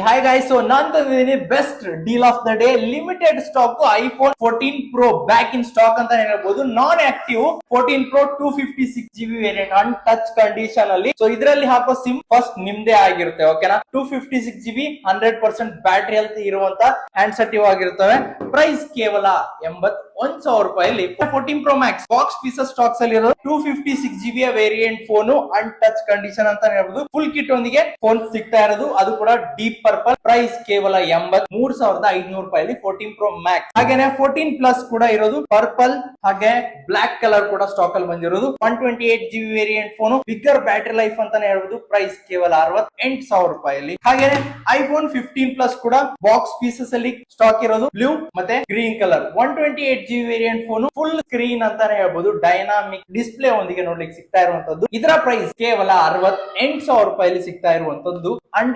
Hi guys, so ನಾನ್ ತಂದಿದ್ದೀನಿ best deal of the day. Limited stock iPhone 14 pro back in stock ಅಂತ ಹೇಳ್ಬಹುದು. ನಾನ್ active 14 pro 256GB variant ಅನ್ touch condition ಅಲ್ಲಿ. So ಇದರಲ್ಲಿ ಹಾಕೋ sim first ನಿಮ್ದೇ ಆಗಿರುತ್ತೆ, ಓಕೆನಾ. 256GB 100% ಬ್ಯಾಟರಿ ಹೆಲ್ತ್ ಇರುವಂತ ಹ್ಯಾಂಡ್ಸೆಟ್ ಆಗಿರ್ತವೆ. ಪ್ರೈಸ್ ಕೇವಲ 81,000 ರೂಪಾಯಲ್ಲಿ 14 pro Max box pieces stocks ಅಲ್ಲಿ ಇರೋದು. 256GB ವೇರಿಯಂಟ್ ಫೋನ್ ಅನ್ ಟಚ್ ಕಂಡೀಷನ್ ಅಂತ ಹೇಳ್ಬಹುದು. ಫುಲ್ ಕಿಟ್ ಒಂದಿಗೆ ಫೋನ್ ಸಿಗ್ತಾ ಇರೋದು, ಅದು ಕೂಡ ಡೀಪ್ ಪರ್ಪಲ್. ಪ್ರೈಸ್ ಕೇವಲ 83,500 ರೂಪಾಯಲ್ಲಿ 14 ಪ್ರೋ ಮ್ಯಾಕ್ಸ್. ಹಾಗೇನೆ 14 ಪ್ಲಸ್ ಕೂಡ ಇರೋದು, ಪರ್ಪಲ್ ಹಾಗೆ ಬ್ಲಾಕ್ ಕಲರ್ ಕೂಡ ಸ್ಟಾಕ್ ಅಲ್ಲಿ ಬಂದಿರೋದು. 128GB variant phone, bigger battery life ಅಂತಾನೆ ಹೇಳ್ಬೋದು. ಪ್ರೈಸ್ ಕೇವಲ 68,000 ರೂಪಾಯಲ್ಲಿ. ಹಾಗೇನೆ ಐಫೋನ್ 15 ಪ್ಲಸ್ ಕೂಡ ಬಾಕ್ಸ್ ಪೀಸಸ್ ಅಲ್ಲಿ ಸ್ಟಾಕ್ ಇರೋದು, ಬ್ಲೂ ಮತ್ತೆ green colour. 128GB variant phone, full screen ಅಂತಾನೆ ಹೇಳ್ಬೋದು. ಡೈನಾಮಿಕ್ ಡಿಸ್ಪ್ಲೇ ಒಂದಿಗೆ ನೋಡ್ಲಿಕ್ಕೆ ಸಿಗ್ತಾ ಇರುವಂತದ್ದು. ಇದರ ಪ್ರೈಸ್ ಕೇವಲ 68,000 ರೂಪಾಯಲ್ಲಿ ಸಿಗ್ತಾ ಇರುವಂತದ್ದು.